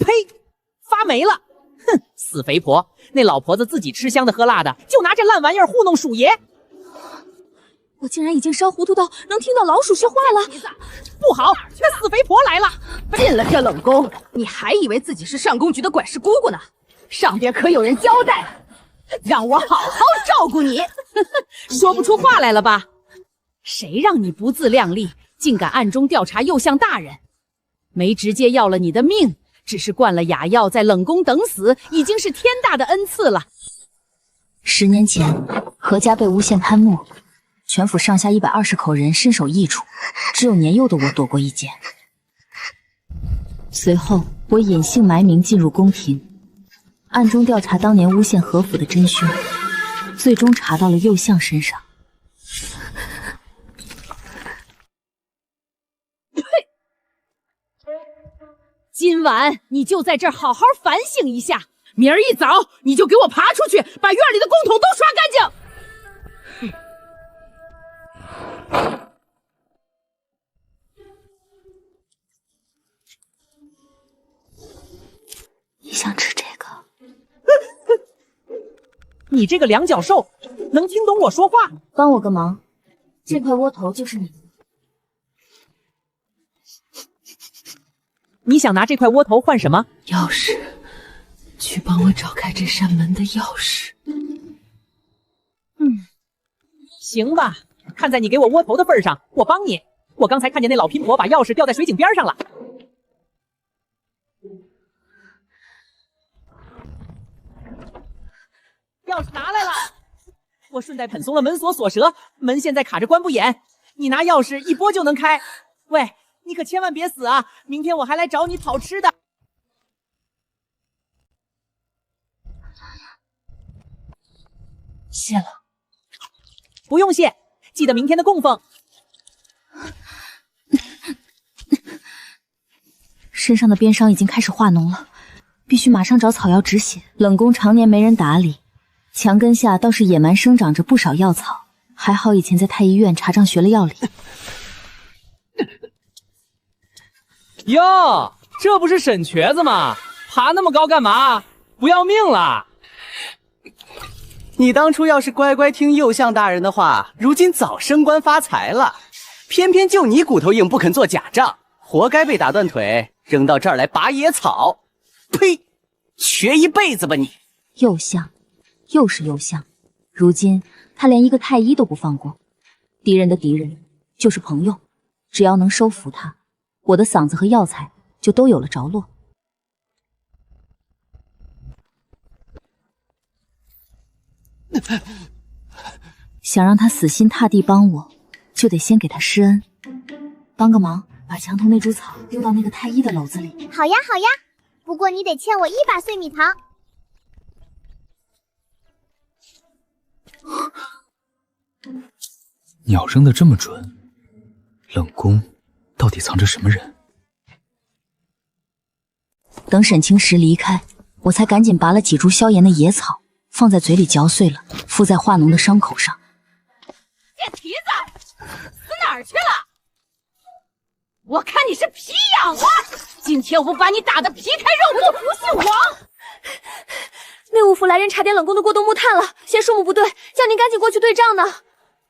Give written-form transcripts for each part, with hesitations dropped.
呸！发霉了！哼，死肥婆！那老婆子自己吃香的喝辣的，就拿这烂玩意儿糊弄鼠爷。我竟然已经烧糊涂到能听到老鼠说话了！不好，那死肥婆来了！进了这冷宫，你还以为自己是上宫局的管事姑姑呢？上边可有人交代，让我好好照顾你。说不出话来了吧？谁让你不自量力，竟敢暗中调查右相大人？没直接要了你的命，只是灌了哑药，在冷宫等死，已经是天大的恩赐了。10年前，何家被诬陷贪墨，全府上下120口人身首异处，只有年幼的我躲过一劫。随后，我隐姓埋名进入宫廷，暗中调查当年诬陷何府的真凶，最终查到了右相身上。今晚你就在这儿好好反省一下，明儿一早你就给我爬出去，把院里的公桶都刷干净。你想吃这个？你这个两脚兽，能听懂我说话？帮我个忙，这块窝头就是你的。你想拿这块窝头换什么？钥匙，去帮我找开这扇门的钥匙。行吧，看在你给我窝头的份上，我帮你。我刚才看见那老拼婆把钥匙掉在水井边上了。钥匙拿来了，我顺带捆松了门锁锁舌，门现在卡着关不严，你拿钥匙一拨就能开。喂，你可千万别死啊！明天我还来找你讨吃的。谢了。不用谢，记得明天的供奉。身上的鞭伤已经开始化脓了，必须马上找草药止血。冷宫常年没人打理，墙根下倒是野蛮生长着不少药草，还好以前在太医院查账学了药理。哟，这不是沈瘸子吗？爬那么高干嘛？不要命了？你当初要是乖乖听右相大人的话，如今早升官发财了。偏偏就你骨头硬，不肯做假账，活该被打断腿，扔到这儿来拔野草。呸！瘸一辈子吧你！右相，又是右相，如今他连一个太医都不放过。敌人的敌人就是朋友，只要能收服他，我的嗓子和药材就都有了着落。想让他死心塌地帮我，就得先给他施恩。帮个忙，把墙头那株草丢到那个太医的篓子里。好呀好呀，不过你得欠我1把碎米糖。鸟扔得这么准，冷宫到底藏着什么人？等沈清时离开，我才赶紧拔了几株消炎的野草，放在嘴里嚼碎了，敷在化脓的伤口上。贱蹄子，死哪儿去了？我看你是皮痒了！今天我不把你打得皮开肉绽，不姓王！内务府来人查点冷宫的过冬木炭了，嫌数目不对，叫您赶紧过去对账呢。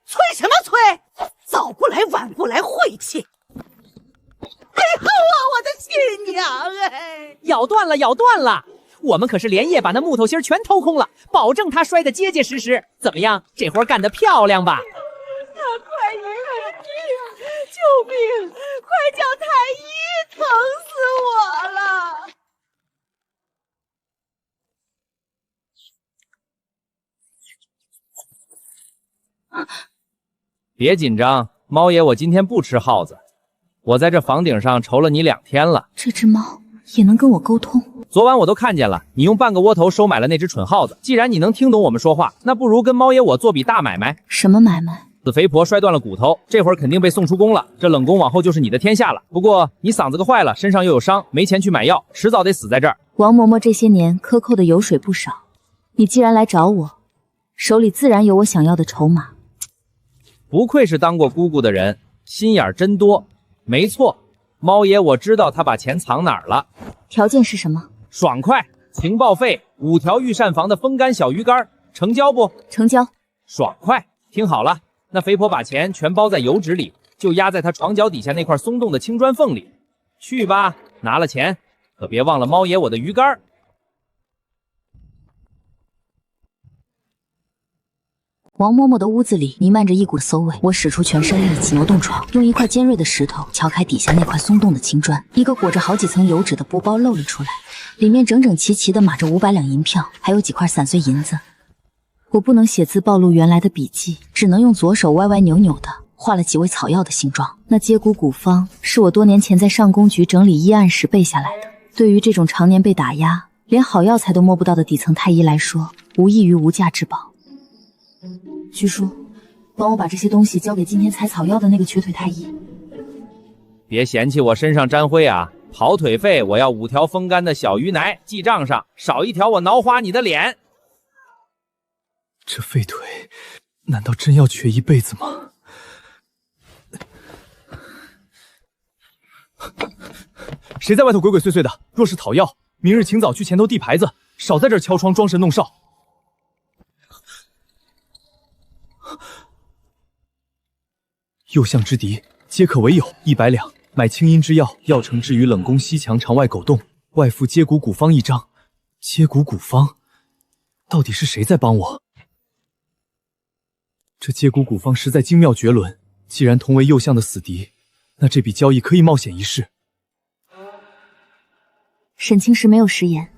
催什么催？早不来晚不来，晦气！哎呦啊，我的亲娘哎！咬断了，咬断了！我们可是连夜把那木头芯全偷空了，保证他摔得结结实实。怎么样，这活干得漂亮吧？快医呀！救命！快叫太医，疼死我了！别紧张，猫爷，我今天不吃耗子。我在这房顶上瞅了你2天了。这只猫也能跟我沟通？昨晚我都看见了，你用半个窝头收买了那只蠢耗子。既然你能听懂我们说话，那不如跟猫爷我做笔大买卖。什么买卖？死肥婆摔断了骨头，这会儿肯定被送出宫了。这冷宫往后就是你的天下了。不过你嗓子个坏了，身上又有伤，没钱去买药，迟早得死在这儿。王嬷嬷这些年克扣的油水不少，你既然来找我，手里自然有我想要的筹码。不愧是当过姑姑的人，心眼真多。没错，猫爷，我知道他把钱藏哪儿了。条件是什么？爽快，情报费5条御膳房的风干小鱼干，成交不？成交。爽快，听好了，那肥婆把钱全包在油纸里，就压在她床脚底下那块松动的青砖缝里。去吧，拿了钱，可别忘了猫爷我的鱼干。王嬷嬷的屋子里弥漫着一股馊味，我使出全身力气挪动床，用一块尖锐的石头敲开底下那块松动的青砖，一个裹着好几层油纸的布包露了出来，里面整整齐齐地码着500两银票，还有几块散碎银子。我不能写字暴露原来的笔记，只能用左手歪歪扭扭的画了几味草药的形状。那接骨古方是我多年前在上宫局整理医案时背下来的。对于这种常年被打压，连好药材都摸不到的底层太医来说，无异于无价之宝。局叔，帮我把这些东西交给今天采草药的那个瘸腿太医。别嫌弃我身上沾灰啊！跑腿费我要5条风干的小鱼奶，记账上，少1条我挠花你的脸。这废腿难道真要瘸一辈子吗？谁在外头鬼鬼祟祟的？若是讨要，明日请早去前头递牌子，少在这儿敲窗装神弄哨。右相之敌，皆可为友，100两，买清阴之药，药成置于冷宫西墙肠外狗洞，外附接骨古方1张。接骨古方，到底是谁在帮我？这接骨古方实在精妙绝伦，既然同为右相的死敌，那这笔交易可以冒险一试。沈清时没有食言，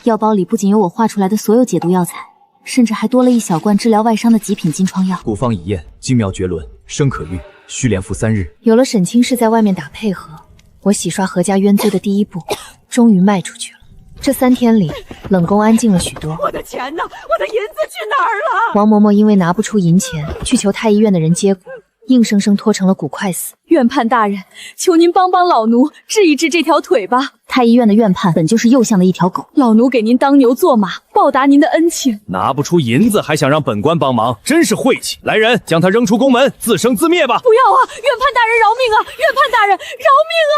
药包里不仅有我画出来的所有解毒药材，甚至还多了一小罐治疗外伤的极品金疮药。古方已验，精妙绝伦，生可愈，需连服3日。有了沈清氏在外面打配合，我洗刷何家冤罪的第一步终于迈出去了。这3天里，冷宫安静了许多。我的钱呢？我的银子去哪儿了？王嬷嬷因为拿不出银钱，去求太医院的人接骨，硬生生拖成了骨块死。院判大人，求您帮帮老奴，治一治这条腿吧。太医院的院判本就是右相的一条狗，老奴给您当牛做马，报答您的恩情。拿不出银子还想让本官帮忙，真是晦气！来人，将他扔出宫门，自生自灭吧！不要啊！院判大人饶命啊！院判大人饶命啊！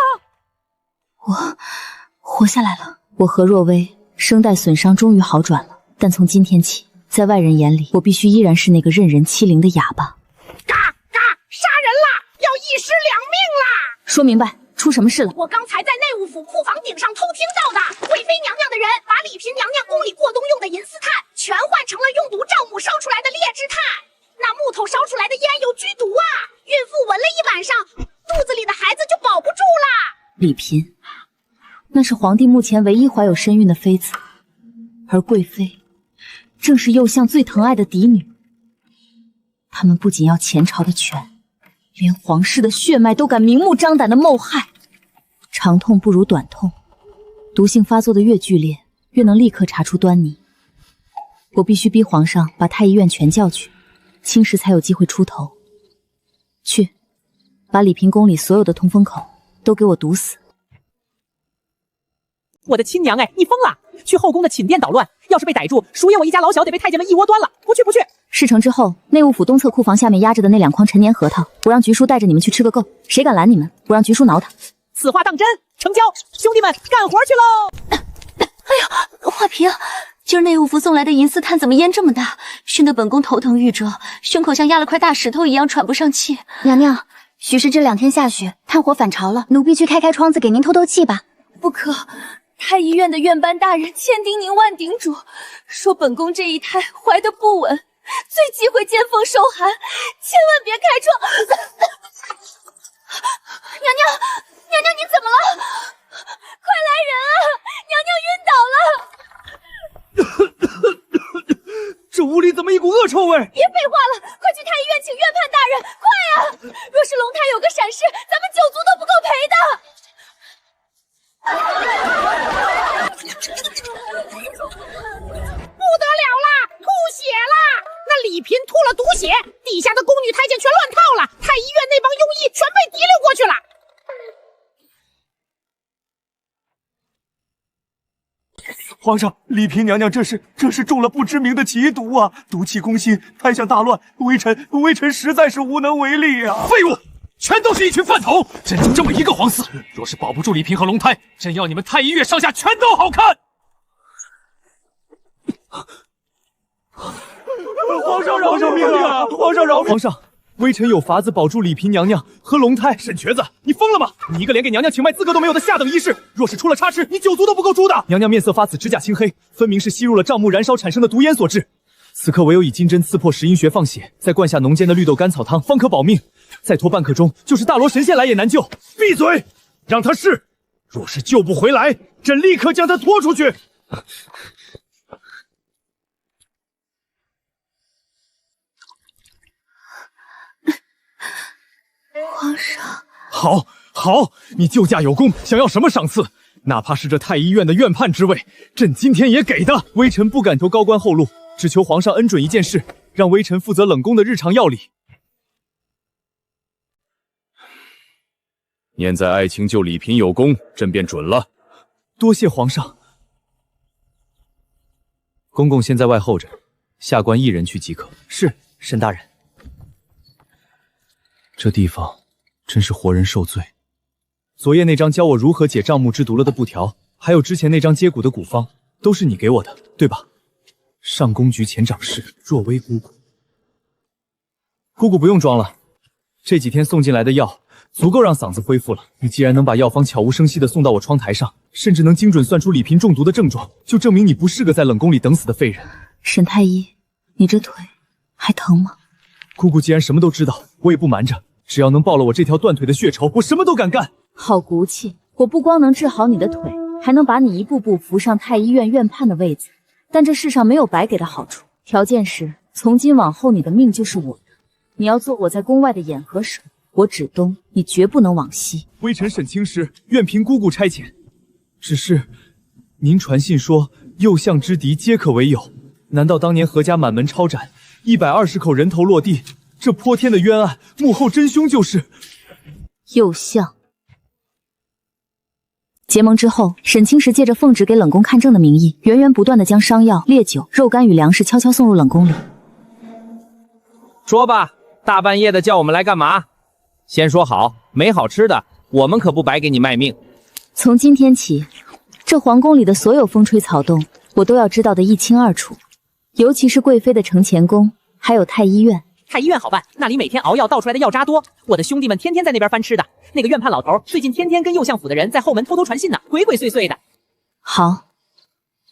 我活下来了。我何若薇声带损伤终于好转了，但从今天起，在外人眼里，我必须依然是那个任人欺凌的哑巴。嘎嘎！杀人啦！要1尸2命啦！说明白，出什么事了？我刚才在内务府库房顶上偷听到的，贵妃娘娘的人把礼嫔娘娘宫里过冬用的银丝炭，全换成了用毒丈母烧出来的劣质炭。那木头烧出来的烟有剧毒啊！孕妇闻了1晚上，肚子里的孩子就保不住啦！礼嫔，那是皇帝目前唯一怀有身孕的妃子，而贵妃正是右相最疼爱的嫡女。他们不仅要前朝的权，连皇室的血脉都敢明目张胆的谋害。长痛不如短痛，毒性发作的越剧烈，越能立刻查出端倪。我必须逼皇上把太医院全叫去，清时才有机会出头。去，把礼嫔宫里所有的通风口都给我堵死。我的亲娘哎，你疯了！去后宫的寝殿捣乱，要是被逮住，叔爷我一家老小得被太监们一窝端了。不去不去！事成之后，内务府东侧库房下面压着的那2筐陈年核桃，我让局叔带着你们去吃个够。谁敢拦你们，我让局叔挠他。此话当真，成交！兄弟们，干活去喽！哎呦，画皮啊！今儿内务府送来的银丝炭怎么烟这么大，熏得本宫头疼欲折，胸口像压了块大石头一样喘不上气。娘娘，许是这2天下雪，炭火反潮了，奴婢去开窗子给您透透气吧。不可。太医院的院班大人千叮咛万叮嘱，说本宫这一胎怀得不稳，最忌讳见风受寒，千万别开窗。娘娘你怎么了？快来人啊！娘娘晕倒了。这屋里怎么一股恶臭味？别废话了，快去太医院请院判大人，快啊！若是龙胎有个闪失，咱们9族都不够赔的。不得了啦！吐血啦！那礼嫔吐了毒血，底下的宫女太监全乱套了，太医院那帮庸医全被提溜过去了。皇上，礼嫔娘娘这是中了不知名的奇毒啊！毒气攻心，太相大乱，微臣实在是无能为力啊！废物！全都是一群饭桶！朕就这么一个皇嗣，若是保不住李嫔和龙胎，朕要你们太医院上下全都好看！皇上饶命啊！皇上饶命！皇上，微臣有法子保住李嫔娘娘和龙胎。沈瘸子，你疯了吗？你一个连给娘娘请脉资格都没有的下等医士，若是出了差池，你9族都不够诛的！娘娘面色发紫，指甲青黑，分明是吸入了账目燃烧产生的毒烟所致。此刻唯有以金针刺破石英穴放血，再灌下浓煎的绿豆甘草汤，方可保命。再拖半刻钟，就是大罗神仙来也难救。闭嘴，让他试。若是救不回来，朕立刻将他拖出去。皇上，好，你救驾有功，想要什么赏赐？哪怕是这太医院的院判之位，朕今天也给的。微臣不敢求高官厚禄，只求皇上恩准一件事，让微臣负责冷宫的日常药理。念在爱卿救李嫔有功，朕便准了。多谢皇上。公公先在外候着，下官一人去即可。是，沈大人。这地方真是活人受罪。昨夜那张教我如何解账目之毒了的布条，还有之前那张接骨的古方，都是你给我的，对吧？上宫局前掌事若薇姑姑。姑姑不用装了，这几天送进来的药足够让嗓子恢复了。你既然能把药方悄无声息地送到我窗台上，甚至能精准算出李嫔中毒的症状，就证明你不是个在冷宫里等死的废人。沈太医，你这腿还疼吗？姑姑既然什么都知道，我也不瞒着，只要能报了我这条断腿的血仇，我什么都敢干。好骨气，我不光能治好你的腿，还能把你一步步扶上太医院院判的位子。但这世上没有白给的好处，条件是从今往后你的命就是我的，你要做我在宫外的眼和手，我指东，你绝不能往西。微臣沈清师愿凭姑姑差遣，只是您传信说右相之敌皆可为友，难道当年何家满门抄斩120口人头落地，这泼天的冤案幕后真凶就是右相？结盟之后，沈清时借着奉旨给冷宫看症的名义，源源不断地将伤药、烈酒、肉干与粮食悄悄送入冷宫里。说吧，大半夜的叫我们来干嘛？先说好，没好吃的，我们可不白给你卖命。从今天起，这皇宫里的所有风吹草动，我都要知道得一清二楚，尤其是贵妃的承乾宫，还有太医院。太医院好办，那里每天熬药倒出来的药渣多，我的兄弟们天天在那边翻吃的。那个院判老头最近天天跟右相府的人在后门偷偷传信呢，鬼鬼祟祟的。好，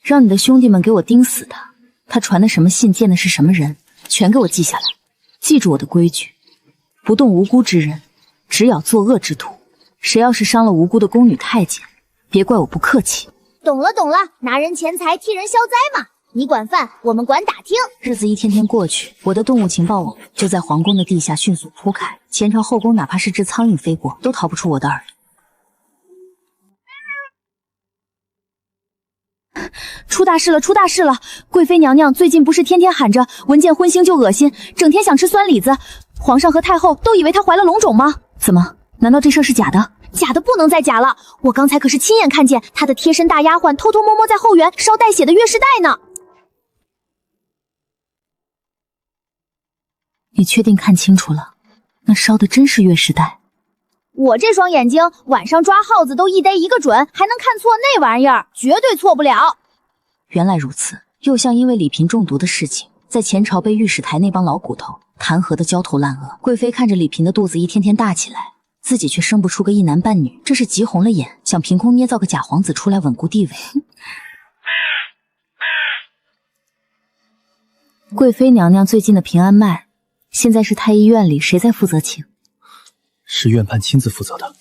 让你的兄弟们给我盯死他，他传的什么信，见的是什么人，全给我记下来。记住我的规矩，不动无辜之人，只咬作恶之徒。谁要是伤了无辜的宫女太监，别怪我不客气。懂了，拿人钱财替人消灾嘛。你管饭，我们管打听。日子一天天过去，我的动物情报网就在皇宫的地下迅速铺开，前朝后宫哪怕是只苍蝇飞过，都逃不出我的耳朵。出大事了！贵妃娘娘最近不是天天喊着闻见荤腥就恶心，整天想吃酸李子，皇上和太后都以为她怀了龙种吗？怎么？难道这事儿是假的？假的不能再假了！我刚才可是亲眼看见她的贴身大丫鬟偷偷摸摸在后园烧带血的月事带呢。你确定看清楚了？那烧的真是月事带？我这双眼睛晚上抓耗子都一逮一个准，还能看错那玩意儿，绝对错不了。原来如此，右相因为李嫔中毒的事情，在前朝被御史台那帮老骨头弹劾的焦头烂额。贵妃看着李嫔的肚子一天天大起来，自己却生不出个一男半女，这是急红了眼，想凭空捏造个假皇子出来稳固地位。贵妃娘娘最近的平安脉，现在是太医院里谁在负责请？是院判亲自负责的，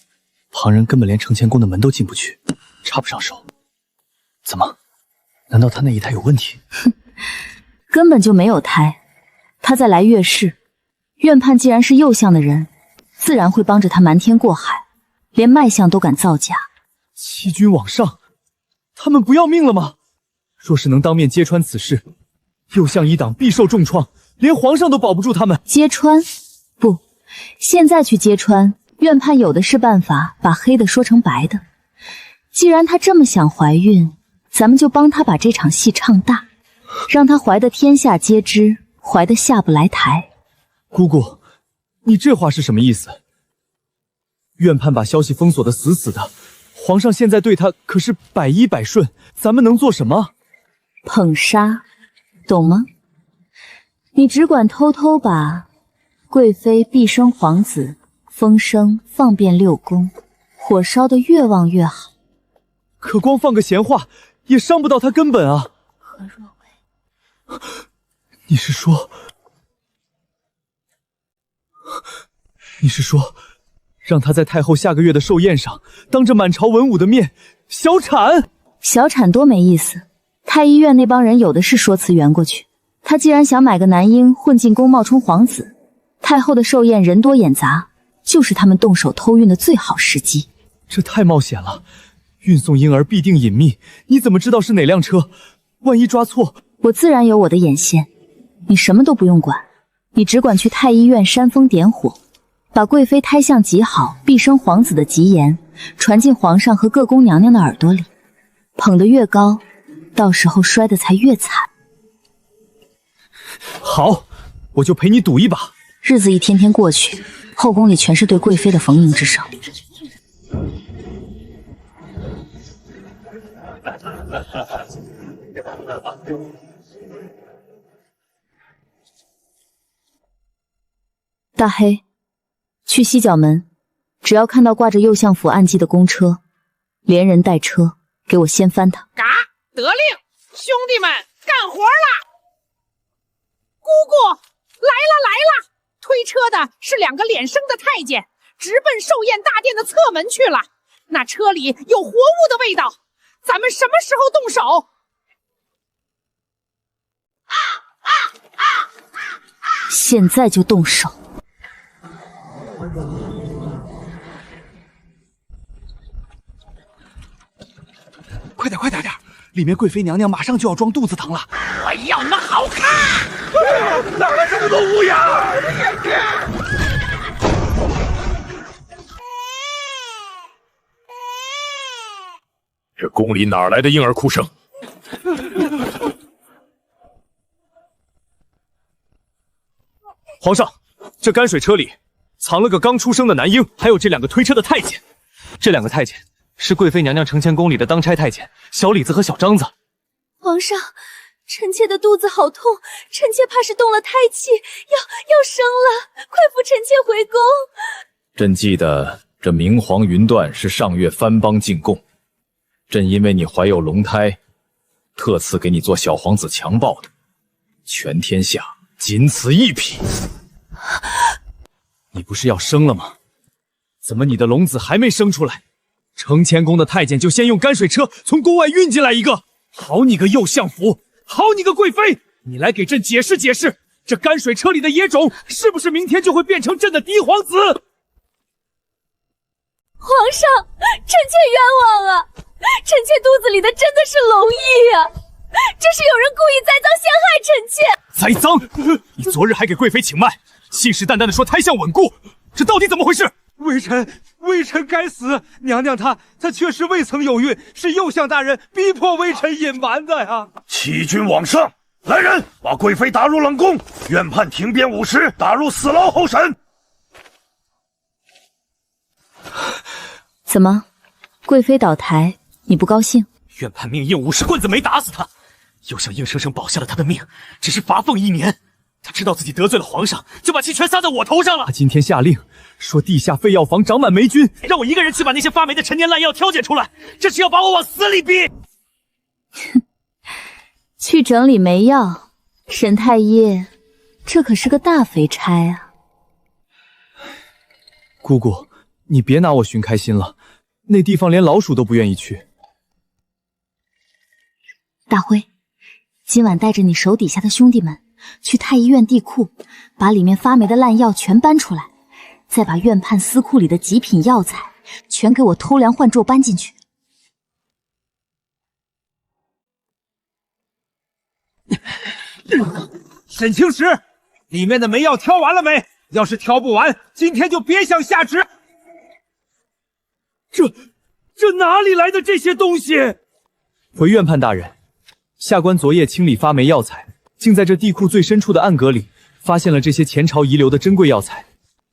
旁人根本连承乾宫的门都进不去，插不上手。怎么？难道他那一胎有问题？哼，根本就没有胎，他在来月事。院判既然是右相的人，自然会帮着他瞒天过海，连脉象都敢造假。欺君罔上，他们不要命了吗？若是能当面揭穿此事，右相一党必受重创，连皇上都保不住他们。揭穿？不，现在去揭穿，院判有的是办法把黑的说成白的。既然他这么想怀孕，咱们就帮他把这场戏唱大，让他怀得天下皆知，怀得下不来台。姑姑，你这话是什么意思？院判把消息封锁的死死的，皇上现在对他可是百依百顺，咱们能做什么？捧杀，懂吗？你只管偷偷把贵妃必生皇子风声放遍六宫，火烧得越旺越好。可光放个闲话，也伤不到他根本啊。何若薇，你是说，让他在太后下个月的寿宴上，当着满朝文武的面小产？小产多没意思。太医院那帮人有的是说辞圆过去。他既然想买个男婴混进宫冒充皇子，太后的寿宴人多眼杂，就是他们动手偷运的最好时机。这太冒险了，运送婴儿必定隐秘，你怎么知道是哪辆车？万一抓错……我自然有我的眼线，你什么都不用管，你只管去太医院煽风点火，把贵妃胎相极好、必生皇子的吉言传进皇上和各宫娘娘的耳朵里，捧得越高，到时候摔得才越惨。好，我就陪你赌一把。日子一天天过去，后宫里全是对贵妃的逢迎之声。大黑，去西角门，只要看到挂着右相府暗记的公车，连人带车，给我掀翻它！嘎，得令，兄弟们干活啦！姑姑，来了！推车的是2个脸生的太监，直奔寿宴大殿的侧门去了。那车里有活物的味道，咱们什么时候动手？现在就动手！快点！里面贵妃娘娘马上就要装肚子疼了。我要你们好看！哪来这么多乌鸦？这宫里哪来的婴儿哭声？皇上，这泔水车里藏了个刚出生的男婴，还有这2个推车的太监。这2个太监是贵妃娘娘承乾宫里的当差太监小李子和小张子。皇上，臣妾的肚子好痛，臣妾怕是动了胎气，要生了，快扶臣妾回宫。朕记得这明皇云段是上月藩邦进贡，朕因为你怀有龙胎，特赐给你做小皇子强暴的，全天下仅此一匹。你不是要生了吗？怎么你的龙子还没生出来？承乾宫的太监就先用泔水车从宫外运进来一个。好你个右相府，好你个贵妃，你来给朕解释解释，这泔水车里的野种是不是明天就会变成朕的嫡皇子？皇上，臣妾冤枉啊！臣妾肚子里的真的是龙翼啊！这是有人故意栽赃陷害臣妾。栽赃？你昨日还给贵妃请脉，信誓旦旦的说胎相稳固，这到底怎么回事？微臣该死，娘娘她确实未曾有孕，是右相大人逼迫微臣隐瞒的呀！欺君罔上！来人，把贵妃打入冷宫，院判停编5时，打入死牢候审。怎么，贵妃倒台，你不高兴？院判命硬50棍子没打死他，又想硬生生保下了他的命，只是罚俸1年。他知道自己得罪了皇上，就把气全撒在我头上了。他今天下令说地下废药房长满霉菌，让我一个人去把那些发霉的陈年烂药挑拣出来，这是要把我往死里逼。去整理霉药，沈太医，这可是个大肥差啊！姑姑，你别拿我寻开心了，那地方连老鼠都不愿意去。大辉，今晚带着你手底下的兄弟们去太医院地库，把里面发霉的烂药全搬出来，再把院判司库里的极品药材全给我偷梁换柱搬进去。沈清时，里面的霉药挑完了没？要是挑不完，今天就别想下旨。这哪里来的这些东西？回院判大人，下官昨夜清理发霉药材，竟在这地库最深处的暗格里发现了这些前朝遗留的珍贵药材。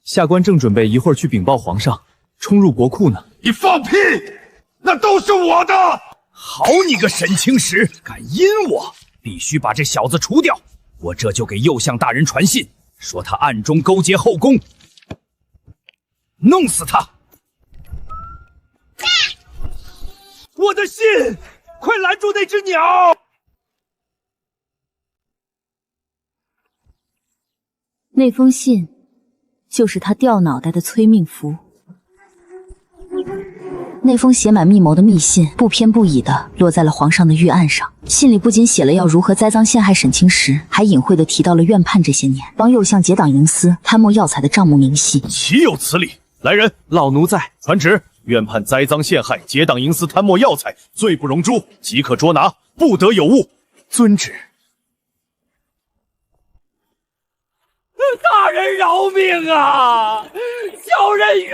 下官正准备一会儿去禀报皇上，冲入国库呢？你放屁！那都是我的！好你个沈青石，敢阴我，必须把这小子除掉！我这就给右相大人传信，说他暗中勾结后宫，弄死他！我的信，快拦住那只鸟！那封信就是他掉脑袋的催命符。那封写满密谋的密信，不偏不倚地落在了皇上的御案上。信里不仅写了要如何栽赃陷害沈青石，还隐晦地提到了院判这些年帮右相结党营私、贪墨药材的账目明细。岂有此理！来人，老奴在，传旨，院判栽赃陷害、结党营私、贪墨药材，罪不容诛，即刻捉拿，不得有误。遵旨。大人饶命啊！小人冤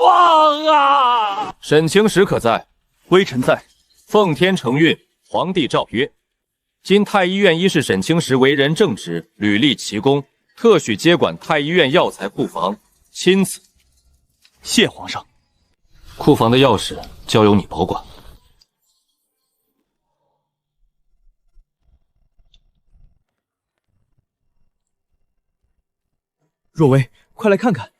枉啊！沈青石可在？微臣在。奉天承运，皇帝诏曰：今太医院医师沈青石为人正直，屡立奇功，特许接管太医院药材库房，钦此。谢皇上。库房的钥匙交由你保管。若薇，快来看看，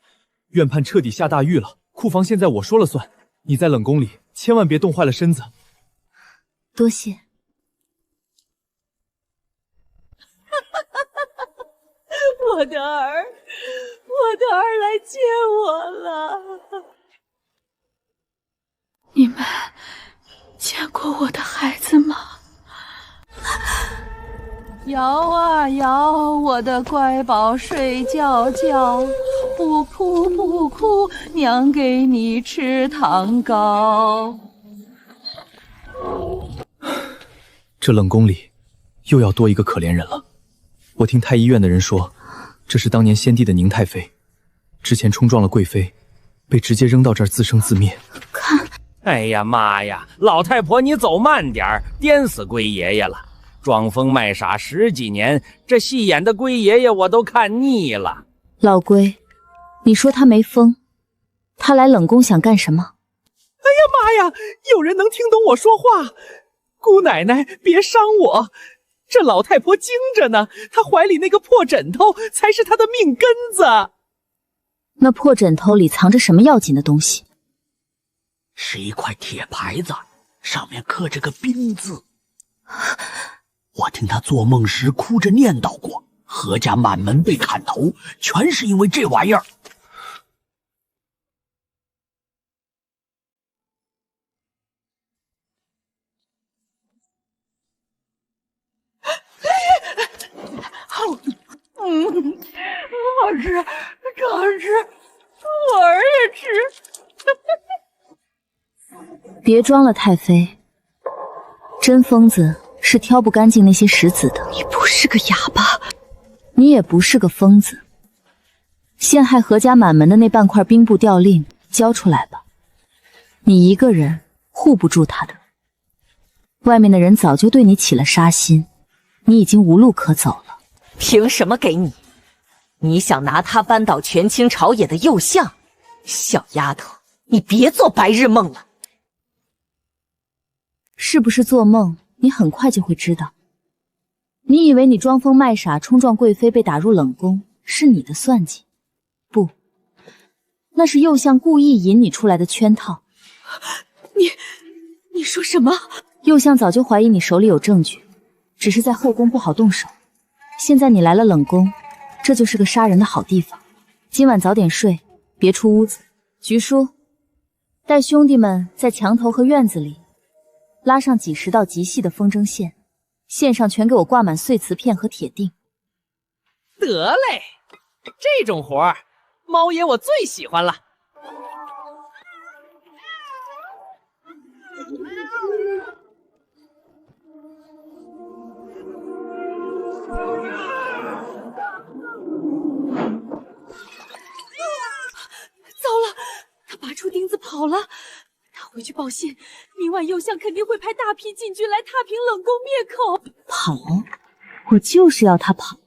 院判彻底下大狱了，库房现在我说了算。你在冷宫里千万别冻坏了身子。多谢。我的儿来接我了。你们见过我的孩子吗？摇啊摇，我的乖宝睡觉觉，不哭不哭，娘给你吃糖糕。这冷宫里又要多一个可怜人了。我听太医院的人说，这是当年先帝的宁太妃，之前冲撞了贵妃，被直接扔到这儿自生自灭。看，哎呀妈呀，老太婆你走慢点儿，颠死龟爷爷了。装疯卖傻10几年，这戏演的龟爷爷我都看腻了。老龟，你说他没疯，他来冷宫想干什么？哎呀妈呀，有人能听懂我说话？姑奶奶别伤我，这老太婆精着呢，她怀里那个破枕头才是她的命根子。那破枕头里藏着什么要紧的东西？是一块铁牌子，上面刻着个冰字。我听他做梦时哭着念叨过，何家满门被砍头，全是因为这玩意儿。好吃，好吃，我儿也吃。别装了，太妃，真疯子是挑不干净那些石子的。你不是个哑巴，你也不是个疯子。陷害何家满门的那半块兵部调令交出来吧，你一个人护不住他的。外面的人早就对你起了杀心，你已经无路可走了。凭什么给你？你想拿他扳倒权倾朝野的右相？小丫头，你别做白日梦了。是不是做梦？你很快就会知道。你以为你装疯卖傻冲撞贵妃被打入冷宫是你的算计？不，那是右相故意引你出来的圈套。你说什么？右相早就怀疑你手里有证据，只是在后宫不好动手。现在你来了冷宫，这就是个杀人的好地方。今晚早点睡，别出屋子。菊叔，带兄弟们在墙头和院子里拉上几10道极细的风筝线，线上全给我挂满碎瓷片和铁锭。得嘞，这种活儿，猫爷我最喜欢了。糟了，他拔出钉子跑了。他回去报信，明晚右相肯定会派大批禁军来踏平冷宫灭口。跑？我就是要他跑。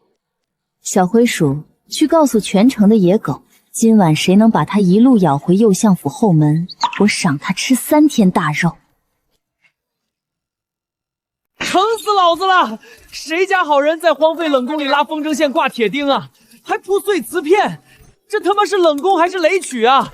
小灰鼠，去告诉全城的野狗，今晚谁能把他一路咬回右相府后门，我赏他吃3天大肉。疼死老子了！谁家好人在荒废冷宫里拉风筝线挂铁钉啊？还铺碎瓷片，这他妈是冷宫还是雷曲啊？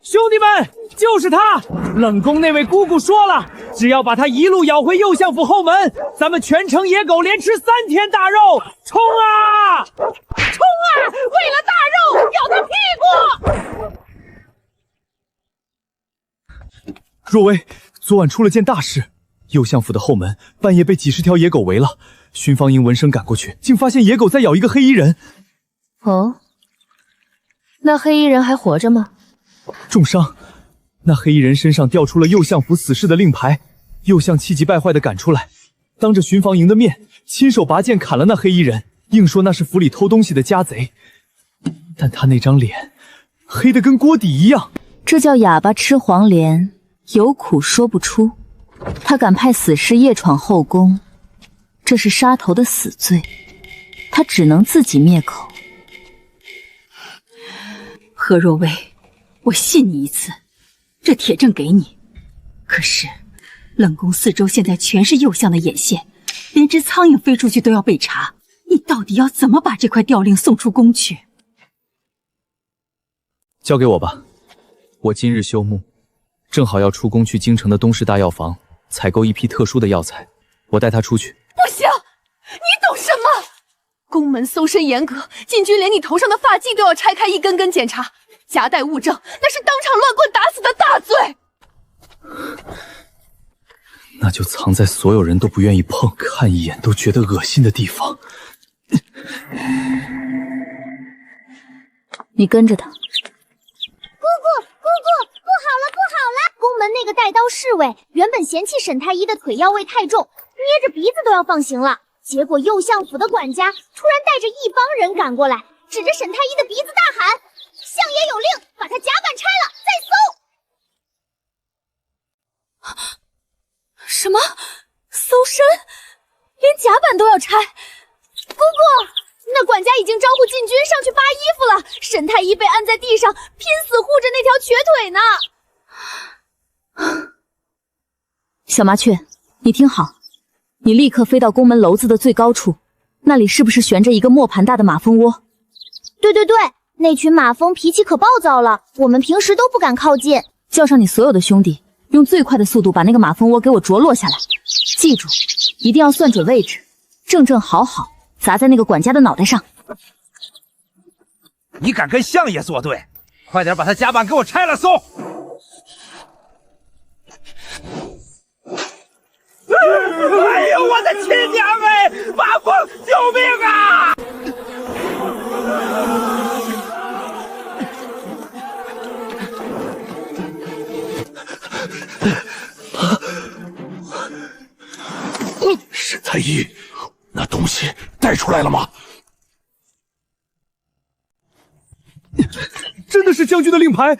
兄弟们，就是他！冷宫那位姑姑说了，只要把他一路咬回右相府后门，咱们全城野狗连吃3天大肉！冲啊！冲啊！为了大肉，咬他屁股！若薇，昨晚出了件大事，右相府的后门半夜被几十条野狗围了。巡防营闻声赶过去，竟发现野狗在咬一个黑衣人。哦，那黑衣人还活着吗？重伤。那黑衣人身上掉出了右相府死士的令牌，右相气急败坏地赶出来，当着巡防营的面，亲手拔剑砍了那黑衣人，硬说那是府里偷东西的家贼。但他那张脸黑得跟锅底一样，这叫哑巴吃黄连，有苦说不出。他敢派死士夜闯后宫，这是杀头的死罪，他只能自己灭口。何若薇，我信你一次，这铁证给你。可是冷宫四周现在全是右相的眼线，连只苍蝇飞出去都要被查，你到底要怎么把这块吊令送出宫去？交给我吧，我今日休沐，正好要出宫去京城的东市大药房采购一批特殊的药材，我带他出去。不行，你懂什么？宫门搜身严格，禁军连你头上的发髻都要拆开一根根检查，夹带物证，那是当场乱棍打死的大罪。那就藏在所有人都不愿意碰、看一眼都觉得恶心的地方。你跟着他。姑姑，不好了，不好了！宫门那个带刀侍卫原本嫌弃沈太医的腿药味太重，捏着鼻子都要放行了。结果右相府的管家突然带着一帮人赶过来，指着沈太医的鼻子大喊：“相爷有令，把他甲板拆了，再搜！”什么？搜身？连甲板都要拆？姑姑，那管家已经招呼禁军上去扒衣服了，沈太医被按在地上，拼死护着那条瘸腿呢。小麻雀，你听好，你立刻飞到宫门楼子的最高处，那里是不是悬着一个磨盘大的马蜂窝？对，那群马蜂脾气可暴躁了，我们平时都不敢靠近。叫上你所有的兄弟，用最快的速度把那个马蜂窝给我着落下来。记住，一定要算准位置，正好好砸在那个管家的脑袋上。你敢跟相爷作对？快点把他甲板给我拆了搜！哎呦，我的亲娘哎！马蜂，救命啊！沈太医，那东西带出来了吗？真的是将军的令牌！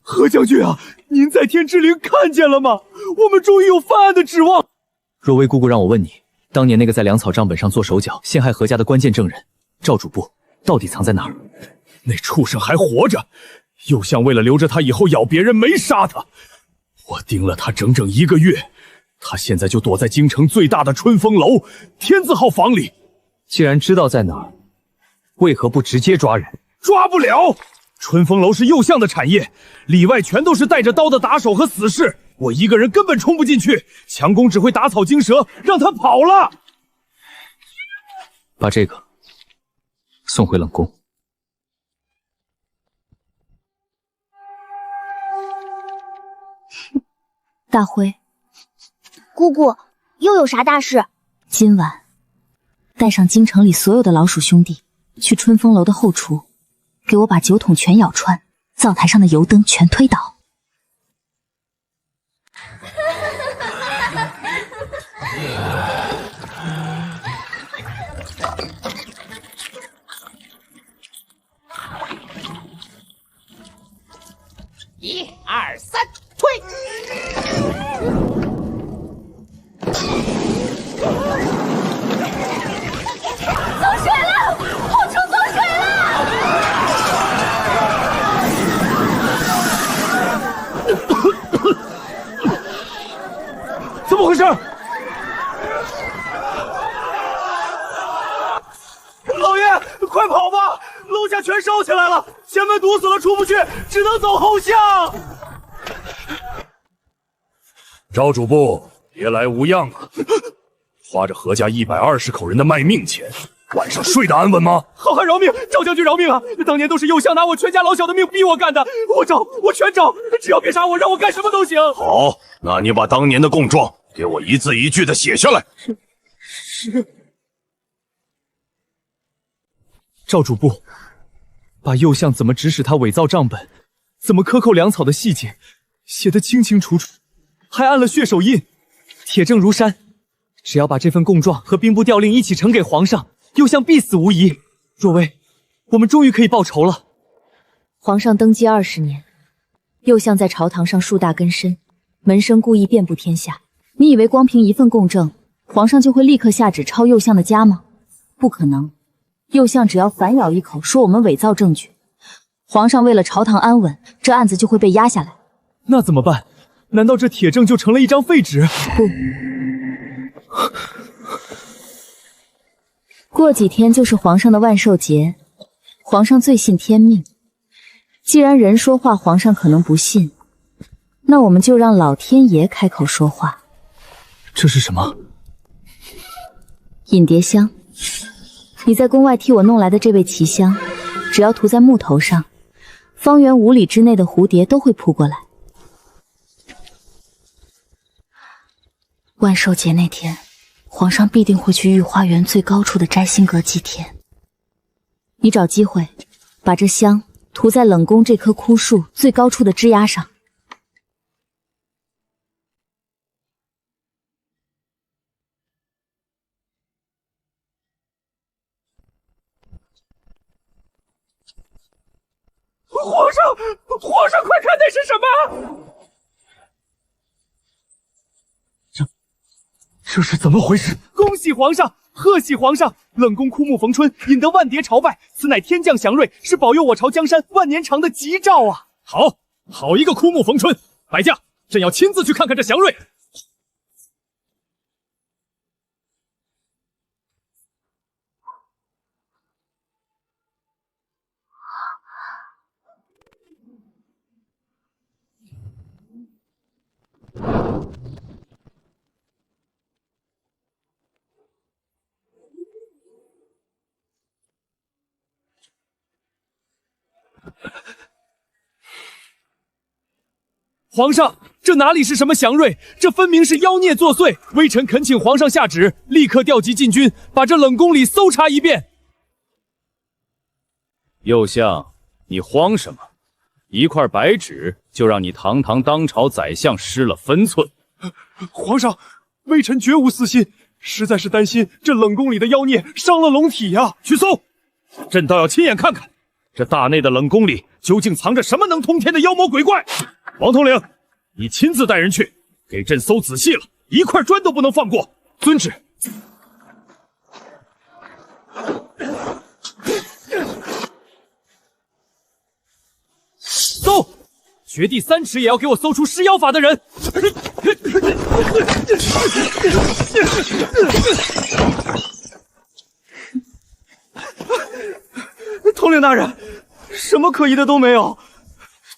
何将军啊，您在天之灵看见了吗？我们终于有翻案的指望。若薇姑姑让我问你，当年那个在粮草账本上做手脚陷害何家的关键证人赵主簿到底藏在哪儿？那畜生还活着，右相为了留着他以后咬别人，没杀他。我盯了他整整1个月，他现在就躲在京城最大的春风楼天字号房里。既然知道在哪儿，为何不直接抓人？抓不了！春风楼是右相的产业，里外全都是带着刀的打手和死士，我一个人根本冲不进去，强攻只会打草惊蛇，让他跑了。把这个送回冷宫。大辉，姑姑，又有啥大事？今晚带上京城里所有的老鼠兄弟去春风楼的后厨，给我把酒桶全咬穿，灶台上的油灯全推倒。1、2、3，退！走水了！来了，前门堵死了，出不去，只能走后巷。赵主簿，别来无恙啊！花着何家120口人的卖命钱，晚上睡得安稳吗？好汉饶命，赵将军饶命啊！当年都是右相拿我全家老小的命逼我干的，我招，我全招，只要别杀我，让我干什么都行。好，那你把当年的供状给我一字一句的写下来。是。赵主簿，把右相怎么指使他伪造账本，怎么克扣粮草的细节写得清清楚楚，还按了血手印，铁证如山。只要把这份供状和兵部调令一起呈给皇上，右相必死无疑。若薇，我们终于可以报仇了。皇上登基20年，右相在朝堂上树大根深，门生故意遍布天下。你以为光凭一份供证，皇上就会立刻下旨抄右相的家吗？不可能。右相只要反咬一口说我们伪造证据，皇上为了朝堂安稳，这案子就会被压下来。那怎么办？难道这铁证就成了一张废纸？不，过几天就是皇上的万寿节，皇上最信天命。既然人说话皇上可能不信，那我们就让老天爷开口说话。这是什么？引蝶香。你在宫外替我弄来的这味奇香，只要涂在木头上，方圆5里之内的蝴蝶都会扑过来。万寿节那天，皇上必定会去御花园最高处的摘星阁祭天。你找机会把这香涂在冷宫这棵枯树最高处的枝丫上。皇上，快看那是什么？这是怎么回事？恭喜皇上，贺喜皇上！冷宫枯木逢春，引得万蝶朝拜，此乃天降祥瑞，是保佑我朝江山万年长的吉兆啊！好一个枯木逢春！摆驾，朕要亲自去看看这祥瑞。皇上，这哪里是什么祥瑞，这分明是妖孽作祟！微臣恳请皇上下旨，立刻调集禁军，把这冷宫里搜查一遍。右相，你慌什么？一块白纸就让你堂堂当朝宰相失了分寸。皇上，微臣绝无私心，实在是担心这冷宫里的妖孽伤了龙体呀！去搜，朕倒要亲眼看看，这大内的冷宫里究竟藏着什么能通天的妖魔鬼怪。王统领，你亲自带人去，给朕搜仔细了，一块砖都不能放过。遵旨。搜！掘地3尺也要给我搜出施妖法的人！统领大人，什么可疑的都没有。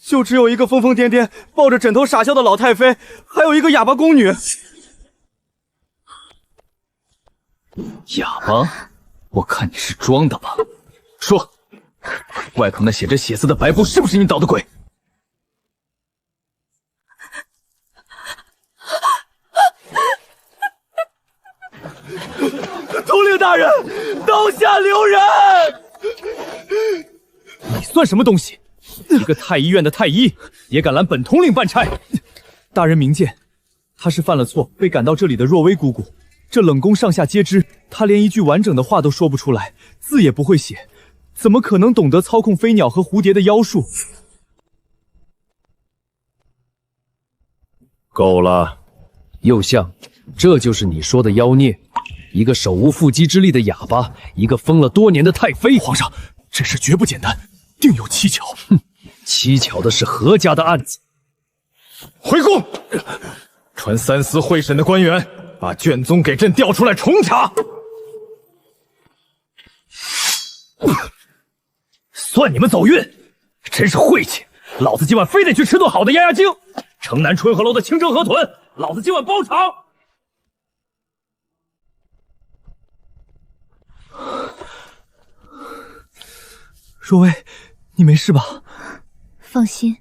就只有一个疯疯癫癫抱着枕头傻笑的老太妃，还有一个哑巴宫女。哑巴？我看你是装的吧。说，外头那写着血字的白布是不是你捣的鬼？统领大人，刀下留人！你算什么东西？一个太医院的太医也敢拦本统领办差？大人明鉴，他是犯了错，被赶到这里的若薇姑姑。这冷宫上下皆知，他连一句完整的话都说不出来，字也不会写，怎么可能懂得操控飞鸟和蝴蝶的妖术？够了，右相，这就是你说的妖孽，一个手无缚鸡之力的哑巴，一个疯了多年的太妃。皇上，这事绝不简单，定有蹊跷。哼，蹊跷的是何家的案子。回宫，传3司会审的官员把卷宗给朕调出来重查。算你们走运，真是晦气！老子今晚非得去吃顿好的压压惊。城南春和楼的清蒸河豚，老子今晚包场。若薇，你没事吧？放心。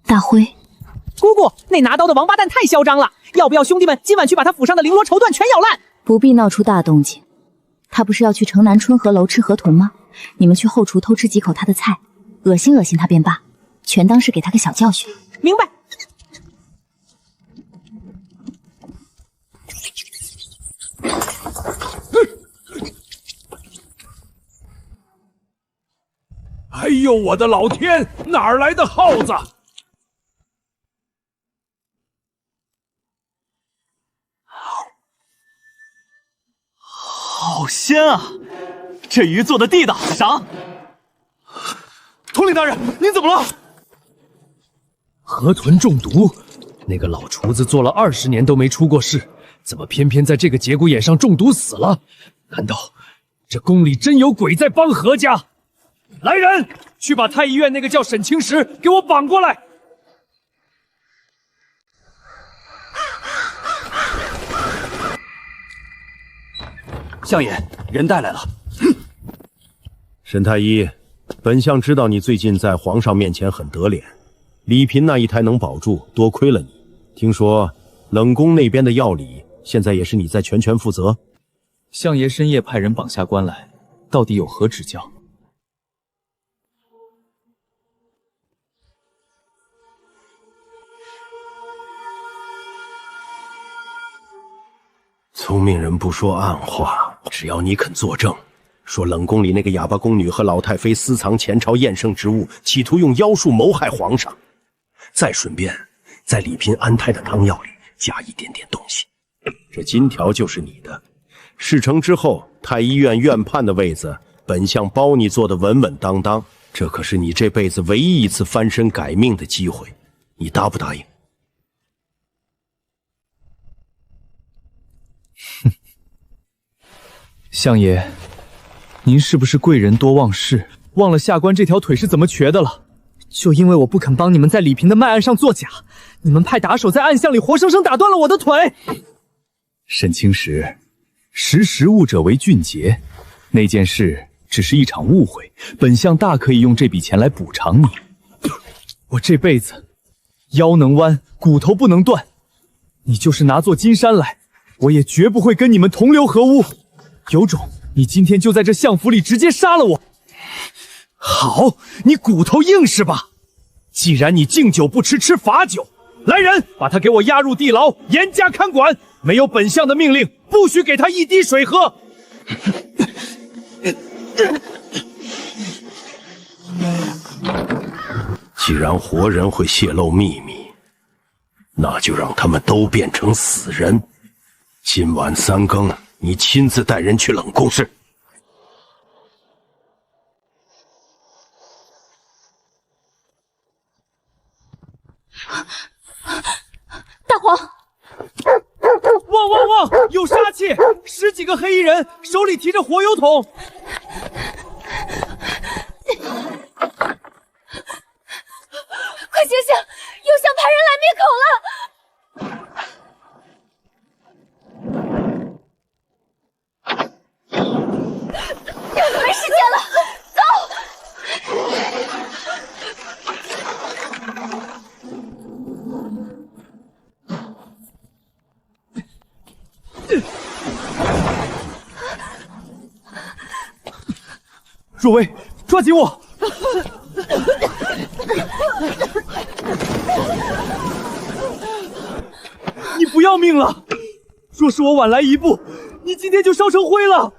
大辉，姑姑，那拿刀的王八蛋太嚣张了，要不要兄弟们今晚去把他府上的绫罗绸缎全咬烂？不必闹出大动静。他不是要去城南春和楼吃河豚吗？你们去后厨偷吃几口他的菜，恶心恶心他便罢，全当是给他个小教训。明白。哎呦，我的老天，哪儿来的耗子？好鲜啊！这鱼做的地道，赏。统领大人，您怎么了？河豚中毒，那个老厨子做了20年都没出过事，怎么偏偏在这个节骨眼上中毒死了？难道这宫里真有鬼在帮何家？来人，去把太医院那个叫沈青石给我绑过来！相爷，人带来了。沈太医，本相知道你最近在皇上面前很得脸，礼嫔那一胎能保住，多亏了你。听说冷宫那边的药理，现在也是你在全权负责。相爷深夜派人绑下关来，到底有何指教？聪明人不说暗话，只要你肯作证，说冷宫里那个哑巴宫女和老太妃私藏前朝验圣之物，企图用妖术谋害皇上，再顺便在礼嫔安胎的汤药里加一点点东西，这金条就是你的。事成之后，太医院院判的位子，本相包你做得稳稳当当。这可是你这辈子唯一一次翻身改命的机会，你答不答应？相爷，您是不是贵人多忘事，忘了下官这条腿是怎么瘸的了？就因为我不肯帮你们在礼嫔的脉案上作假，你们派打手在暗巷里活生生打断了我的腿。沈青石，识时务者为俊杰，那件事只是一场误会，本相大可以用这笔钱来补偿你。我这辈子腰能弯，骨头不能断，你就是拿座金山来，我也绝不会跟你们同流合污。有种，你今天就在这相府里直接杀了我！好，你骨头硬是吧？既然你敬酒不吃，吃罚酒，来人，把他给我押入地牢，严加看管。没有本相的命令，不许给他一滴水喝。既然活人会泄露秘密，那就让他们都变成死人。今晚3更，你亲自带人去冷宫。是。大黄，汪汪汪！有杀气！10几个黑衣人手里提着火油桶。快醒醒！又想派人来灭口了！没时间了，走！若薇，抓紧我！你不要命了！若是我晚来一步，你今天就烧成灰了。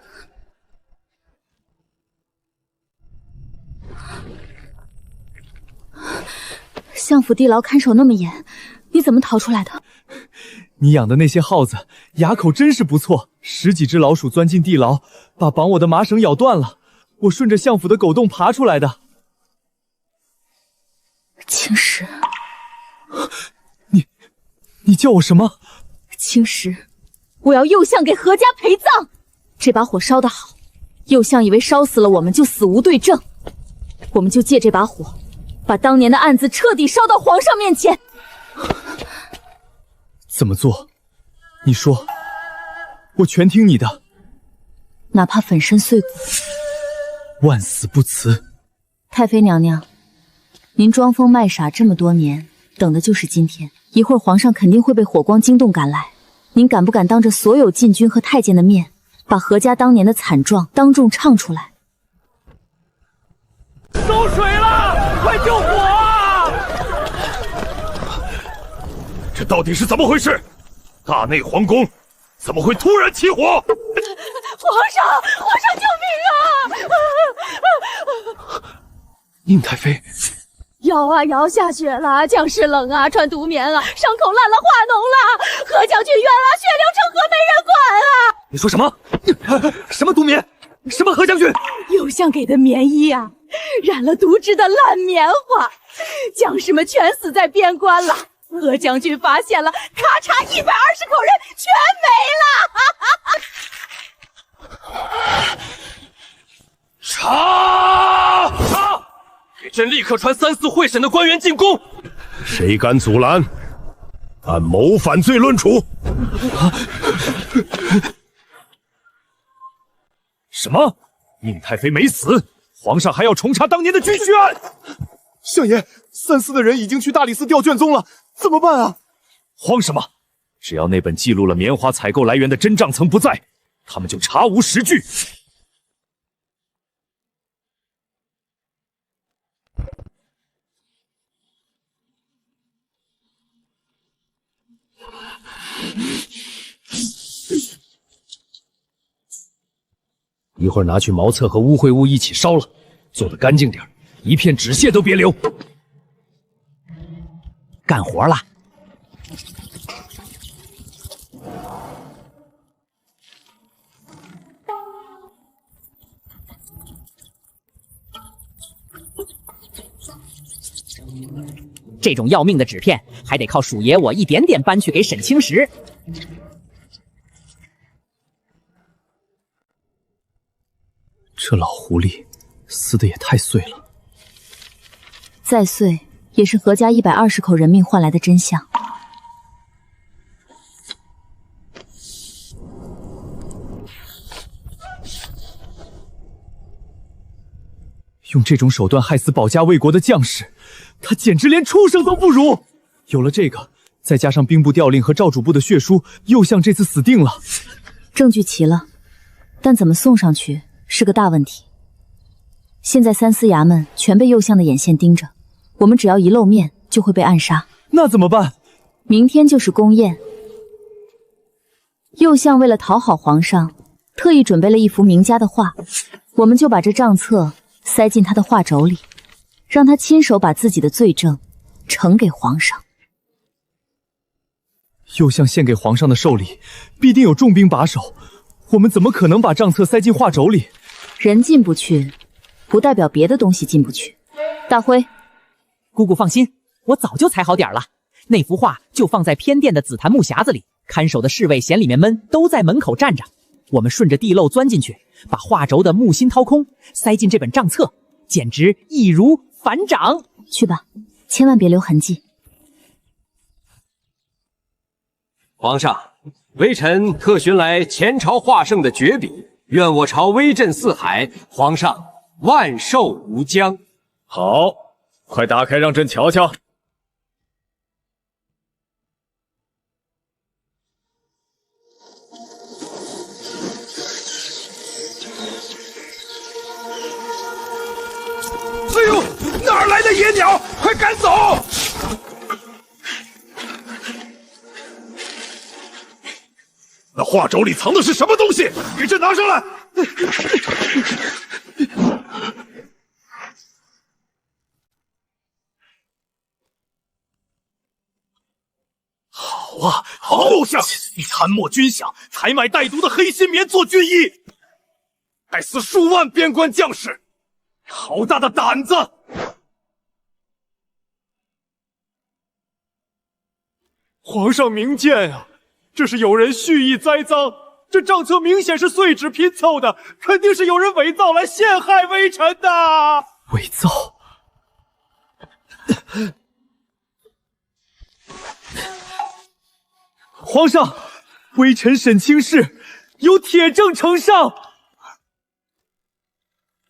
相府地牢看守那么严，你怎么逃出来的？你养的那些耗子牙口真是不错，10几只老鼠钻进地牢，把绑我的麻绳咬断了，我顺着相府的狗洞爬出来的。青石，你叫我什么？青石，我要右相给何家陪葬。这把火烧得好，右相以为烧死了我们就死无对证，我们就借这把火，把当年的案子彻底烧到皇上面前。怎么做？你说，我全听你的。哪怕粉身碎骨，万死不辞。太妃娘娘，您装疯卖傻这么多年，等的就是今天。一会儿皇上肯定会被火光惊动赶来，您敢不敢当着所有禁军和太监的面，把何家当年的惨状当众唱出来？收水了，快救火啊！这到底是怎么回事？大内皇宫怎么会突然起火？皇上，救命啊！宁太妃，摇啊摇，下雪了，将士冷啊，穿毒棉啊，伤口烂了，化脓了，何将军冤了，血流成河，没人管啊！你说什么？什么毒棉？什么何将军？右相给的棉衣啊，染了毒汁的烂棉花，将士们全死在边关了。何将军发现了，咔嚓，120口人全没了！查！给朕立刻传3、4会审的官员进宫。谁敢阻拦，按谋反罪论处。什么？宁太妃没死，皇上还要重查当年的军需案？相爷，3、4的人已经去大理寺调卷宗了，怎么办啊？慌什么？只要那本记录了棉花采购来源的真账册不在，他们就查无实据。一会儿拿去茅厕和污秽物一起烧了，做得干净点，一片纸屑都别留。干活了。这种要命的纸片，还得靠鼠爷我一点点搬去给沈清时。这老狐狸撕的也太碎了，再碎也是何家120口人命换来的真相。用这种手段害死保家卫国的将士，他简直连畜生都不如。有了这个，再加上兵部调令和赵主簿的血书，右相这次死定了。证据齐了，但怎么送上去是个大问题。现在3司衙门全被右相的眼线盯着，我们只要一露面就会被暗杀。那怎么办？明天就是宫宴，右相为了讨好皇上，特意准备了一幅名家的画，我们就把这账册塞进他的画轴里，让他亲手把自己的罪证呈给皇上。右相献给皇上的寿礼必定有重兵把守，我们怎么可能把账册塞进画轴里？人进不去，不代表别的东西进不去。大辉，姑姑放心，我早就踩好点了。那幅画就放在偏殿的紫檀木匣子里，看守的侍卫嫌里面闷，都在门口站着。我们顺着地漏钻进去，把画轴的木心掏空，塞进这本账册，简直易如反掌。去吧，千万别留痕迹。皇上，微臣特寻来前朝画圣的绝笔，愿我朝威震四海，皇上万寿无疆。好，快打开让朕瞧瞧。哎呦，哪儿来的野鸟？快赶走！那画轴里藏的是什么东西？给朕拿上来！好啊，好右相，你参谋军饷，采买带毒的黑心棉做军衣，害死数万边关将士，好大的胆子！皇上明鉴啊，这是有人蓄意栽赃，这账册明显是碎纸拼凑的，肯定是有人伪造来陷害微臣的。伪造？皇上，微臣沈清氏有铁证呈上。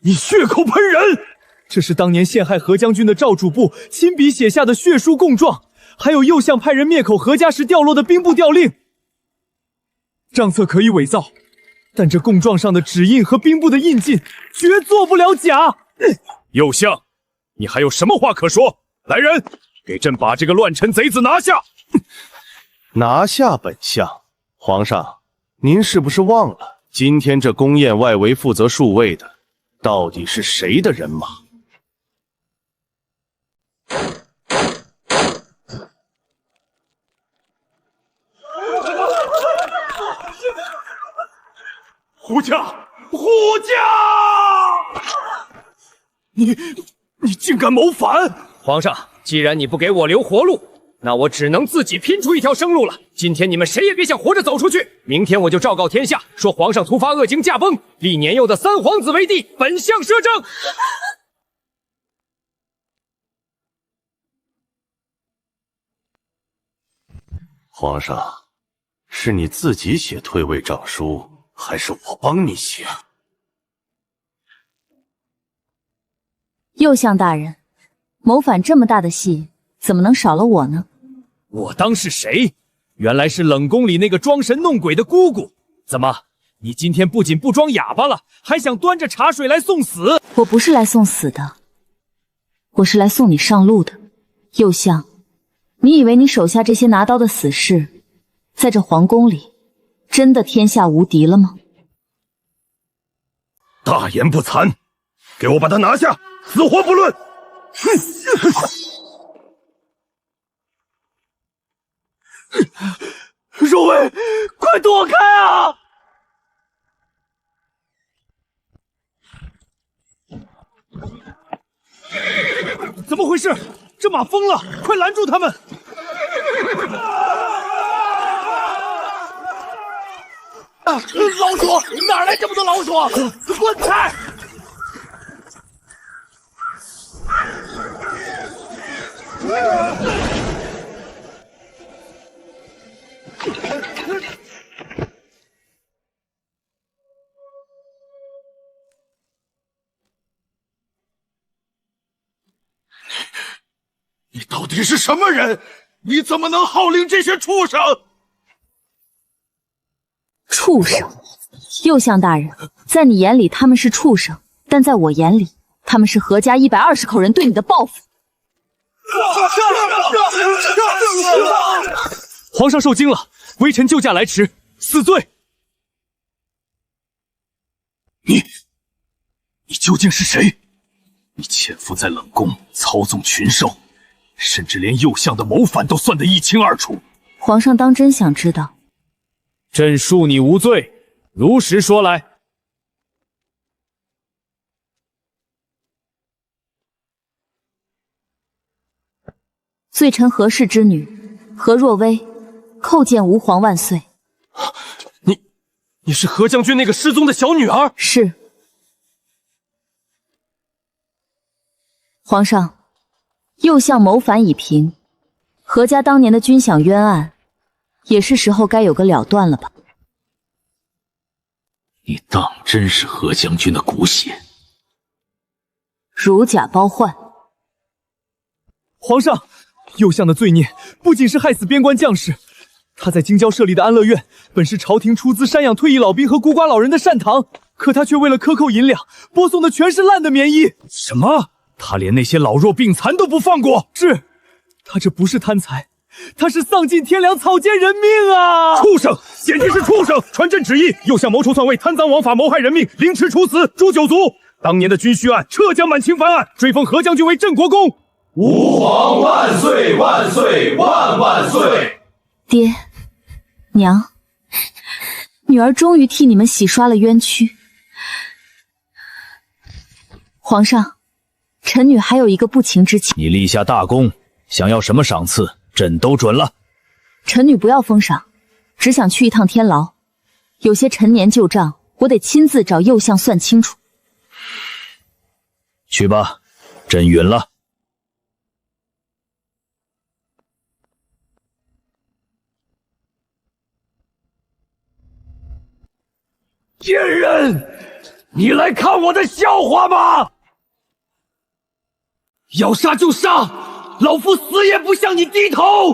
你血口喷人！这是当年陷害何将军的赵主簿亲笔写下的血书供状，还有右相派人灭口何家时掉落的兵部调令。账册可以伪造，但这供状上的指印和兵部的印记绝做不了假。右相，你还有什么话可说？来人，给朕把这个乱臣贼子拿下！拿下本相。皇上，您是不是忘了，今天这宫宴外围负责戍卫的，到底是谁的人马？胡家，胡家！你竟敢谋反！皇上，既然你不给我留活路，那我只能自己拼出一条生路了。今天你们谁也别想活着走出去，明天我就昭告天下，说皇上突发恶疾驾崩，立年幼的三皇子为帝，本相摄政。皇上，是你自己写退位诏书，还是我帮你写？右相大人，谋反这么大的戏，怎么能少了我呢？我当是谁？原来是冷宫里那个装神弄鬼的姑姑。怎么，你今天不仅不装哑巴了，还想端着茶水来送死？我不是来送死的，我是来送你上路的。右相，你以为你手下这些拿刀的死士，在这皇宫里真的天下无敌了吗？大言不惭，给我把他拿下，死活不论！若薇，快躲开啊！怎么回事？这马疯了！快拦住他们！老鼠，哪来这么多老鼠？滚开！你到底是什么人？你怎么能号令这些畜生？畜生！右相大人，在你眼里他们是畜生，但在我眼里，他们是何家120口人对你的报复。皇上受惊了，微臣救驾来迟，死罪。你究竟是谁？你潜伏在冷宫，操纵群兽，甚至连右相的谋反都算得一清二楚。皇上当真想知道？朕恕你无罪，如实说来。罪臣何氏之女何若薇，叩见吾皇万岁。你是何将军那个失踪的小女儿？是。皇上，右相谋反已平，何家当年的军饷冤案，也是时候该有个了断了吧？你当真是何将军的骨血？如假包换。皇上，右相的罪孽不仅是害死边关将士，他在京郊设立的安乐院本是朝廷出资赡养退役老兵和孤寡老人的善堂，可他却为了克扣银两，播送的全是烂的棉衣。什么？他连那些老弱病残都不放过？是，他这不是贪财，他是丧尽天良，草菅人命啊！畜生，简直是畜生！传朕旨意，右相谋筹篡位，贪赃枉法，谋害人命，凌迟处死，诛九族。当年的军需案撤将满清翻案，追封何将军为镇国公。吾皇万岁万岁万万岁！爹娘，女儿终于替你们洗刷了冤屈。皇上，臣女还有一个不情之请。你立下大功，想要什么赏赐，朕都准了。臣女不要封赏，只想去一趟天牢，有些陈年旧账，我得亲自找右相算清楚。去吧，朕允了。贱人，你来看我的笑话吗？要杀就杀，老夫死也不向你低头。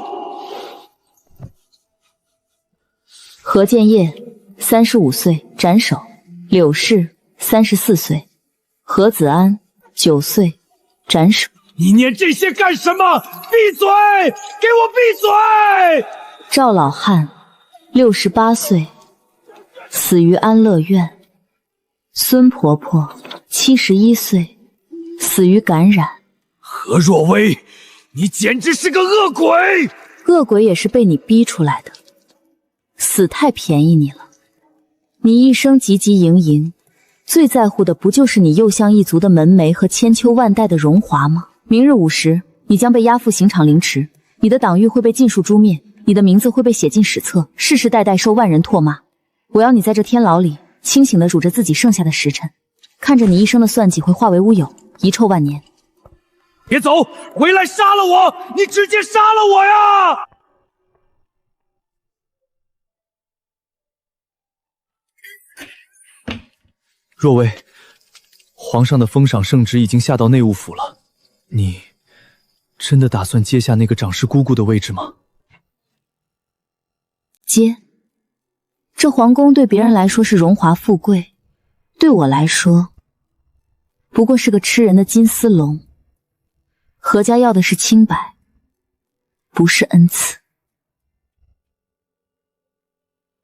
何建业，35岁，斩首；柳氏，34岁；何子安，9岁，斩首。你念这些干什么？闭嘴！给我闭嘴！赵老汉，68岁，死于安乐院。孙婆婆，71岁，死于感染。何若薇，你简直是个恶鬼！恶鬼也是被你逼出来的，死太便宜你了。你一生汲汲营营，最在乎的不就是你右相一族的门楣和千秋万代的荣华吗？明日午时，你将被押赴刑场凌迟，你的党羽会被尽数诛灭，你的名字会被写进史册，世世代代受万人唾骂。我要你在这天牢里清醒地数着自己剩下的时辰，看着你一生的算计会化为乌有，遗臭万年。别走，回来杀了我！你直接杀了我呀！若薇，皇上的封赏圣旨已经下到内务府了，你真的打算接下那个长氏姑姑的位置吗？接。这皇宫对别人来说是荣华富贵，对我来说不过是个吃人的金丝笼。何家要的是清白，不是恩赐。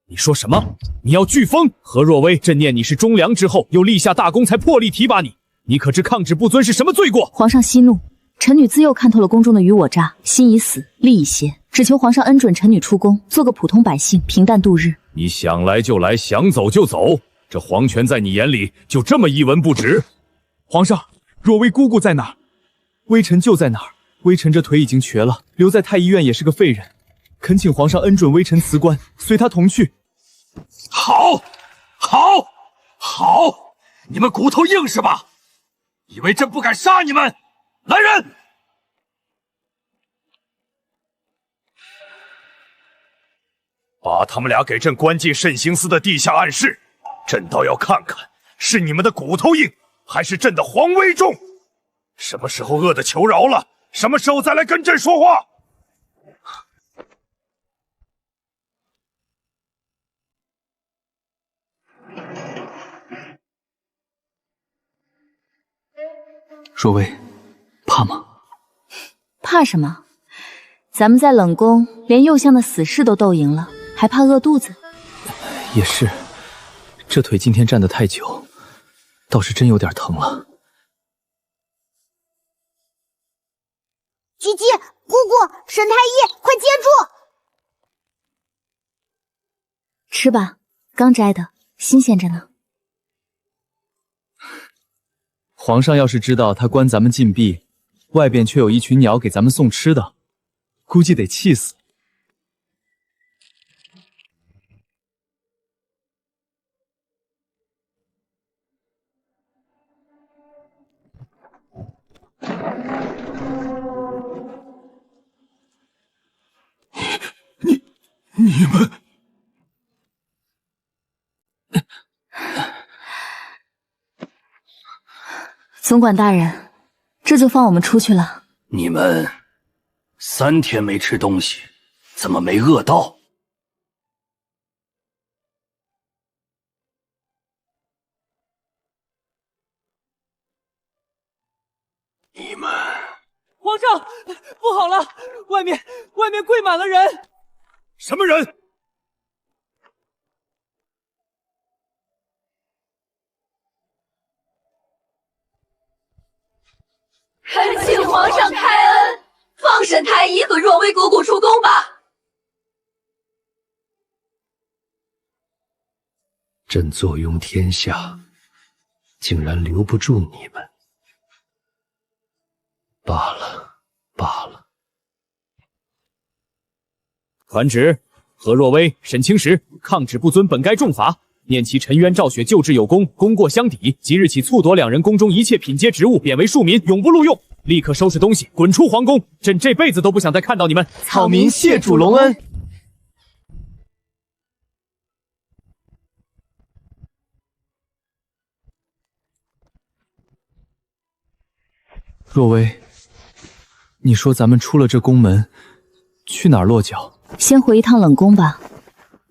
你说什么？你要飓风？何若薇，朕念你是忠良之后，又立下大功，才破例提拔你。你可知抗旨不遵是什么罪过？皇上息怒，臣女自幼看透了宫中的虞我诈，心已死，力已竭，只求皇上恩准臣女出宫，做个普通百姓，平淡度日。你想来就来，想走就走，这皇权在你眼里就这么一文不值？皇上，若薇姑姑在哪儿？微臣就在哪儿。微臣这腿已经瘸了，留在太医院也是个废人，恳请皇上恩准微臣辞官，随他同去。好，你们骨头硬是吧？以为朕不敢杀你们？来人！把他们俩给朕关进慎刑司的地下暗室，朕倒要看看是你们的骨头硬，还是朕的皇威重。什么时候饿得求饶了，什么时候再来跟朕说话。若薇，怕吗？怕什么？咱们在冷宫连右相的死士都斗赢了，还怕饿肚子？也是，这腿今天站得太久，倒是真有点疼了。吉吉，姑姑，沈太医，快接住！吃吧，刚摘的，新鲜着呢。皇上要是知道他关咱们禁闭，外边却有一群鸟给咱们送吃的，估计得气死。你们总管大人，这就放我们出去了。你们3天没吃东西，怎么没饿到？你们，皇上，不好了，外面跪满了人。什么人？恳请皇上开恩，放沈太医和若薇姑姑出宫吧。朕坐拥天下，竟然留不住你们。罢了。传旨，何若薇、沈清时抗旨不遵，本该重罚。念其沉冤昭雪，救治有功，功过相抵。即日起蹙夺两人宫中一切品阶职务，贬为庶民，永不录用。立刻收拾东西，滚出皇宫！朕这辈子都不想再看到你们。草民谢主隆恩。若薇，你说咱们出了这宫门，去哪儿落脚？先回一趟冷宫吧，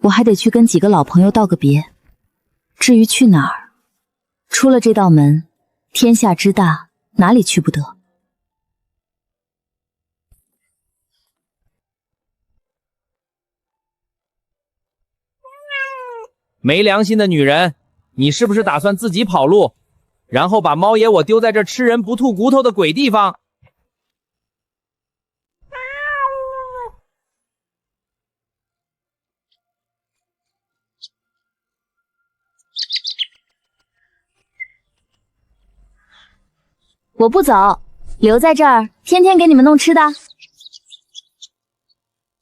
我还得去跟几个老朋友道个别。至于去哪儿，出了这道门，天下之大，哪里去不得？没良心的女人，你是不是打算自己跑路，然后把猫爷我丢在这吃人不吐骨头的鬼地方？我不走，留在这儿，天天给你们弄吃的。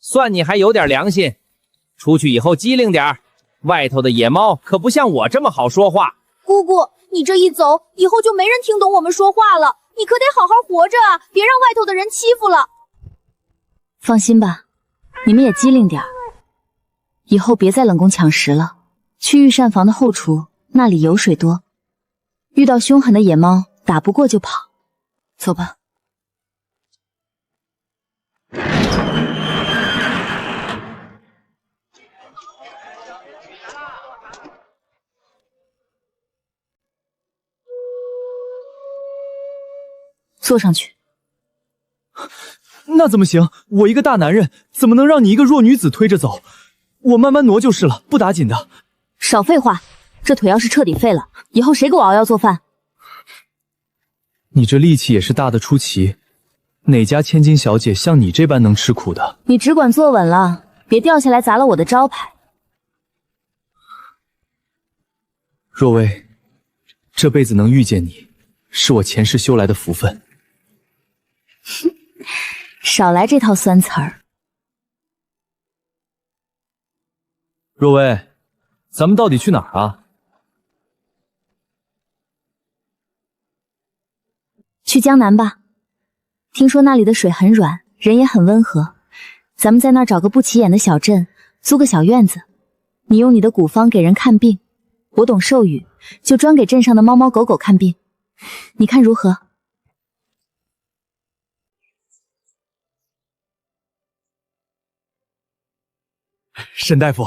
算你还有点良心，出去以后机灵点儿，外头的野猫可不像我这么好说话。姑姑，你这一走，以后就没人听懂我们说话了。你可得好好活着啊，别让外头的人欺负了。放心吧，你们也机灵点儿，以后别在冷宫抢食了，去御膳房的后厨，那里油水多，遇到凶狠的野猫，打不过就跑。走吧。坐上去。那怎么行？我一个大男人，怎么能让你一个弱女子推着走？我慢慢挪就是了，不打紧的。少废话，这腿要是彻底废了，以后谁给我熬药做饭？你这力气也是大的出奇，哪家千金小姐像你这般能吃苦的？你只管坐稳了，别掉下来砸了我的招牌。若薇，这辈子能遇见你，是我前世修来的福分。少来这套酸词儿。若薇，咱们到底去哪儿啊？去江南吧，听说那里的水很软，人也很温和。咱们在那儿找个不起眼的小镇，租个小院子。你用你的古方给人看病，我懂兽语，就专给镇上的猫猫狗狗看病。你看如何？沈大夫，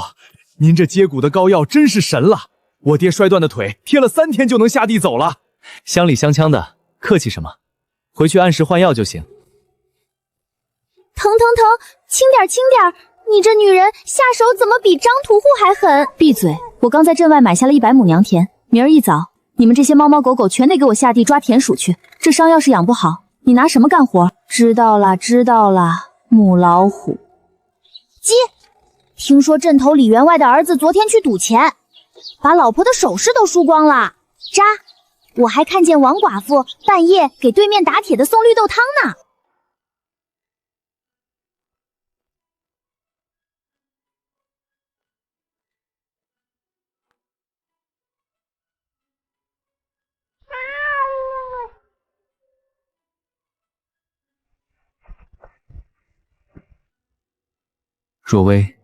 您这接骨的膏药真是神了！我爹摔断的腿，贴了3天就能下地走了。乡里乡腔的，客气什么？回去按时换药就行。疼疼疼，轻点轻点！你这女人下手怎么比张屠户还狠？闭嘴！我刚在镇外买下了100亩良田，明儿一早，你们这些猫猫狗狗全得给我下地抓田鼠去。这伤要是养不好，你拿什么干活？知道啦，知道啦，母老虎。鸡，听说镇头李员外的儿子昨天去赌钱，把老婆的首饰都输光了。渣，我还看见王寡妇半夜给对面打铁的送绿豆汤呢。若薇，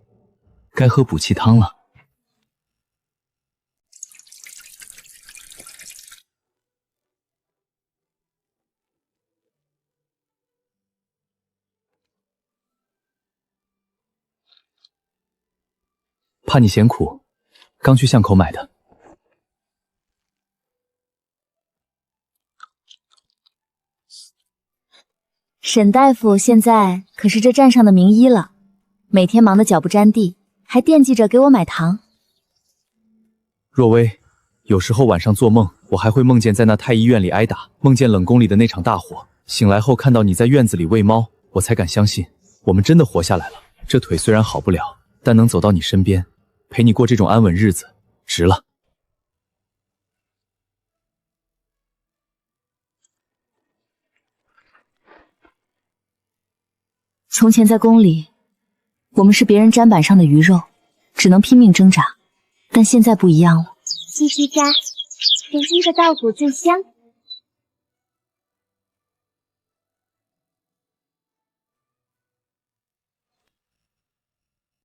该喝补气汤了。怕你嫌苦，刚去巷口买的。沈大夫现在可是这站上的名医了，每天忙得脚不沾地，还惦记着给我买糖。若薇，有时候晚上做梦，我还会梦见在那太医院里挨打，梦见冷宫里的那场大火。醒来后看到你在院子里喂猫，我才敢相信我们真的活下来了。这腿虽然好不了，但能走到你身边，陪你过这种安稳日子，值了。从前在宫里，我们是别人砧板上的鱼肉，只能拼命挣扎。但现在不一样了。继续扎，人参的稻谷最香。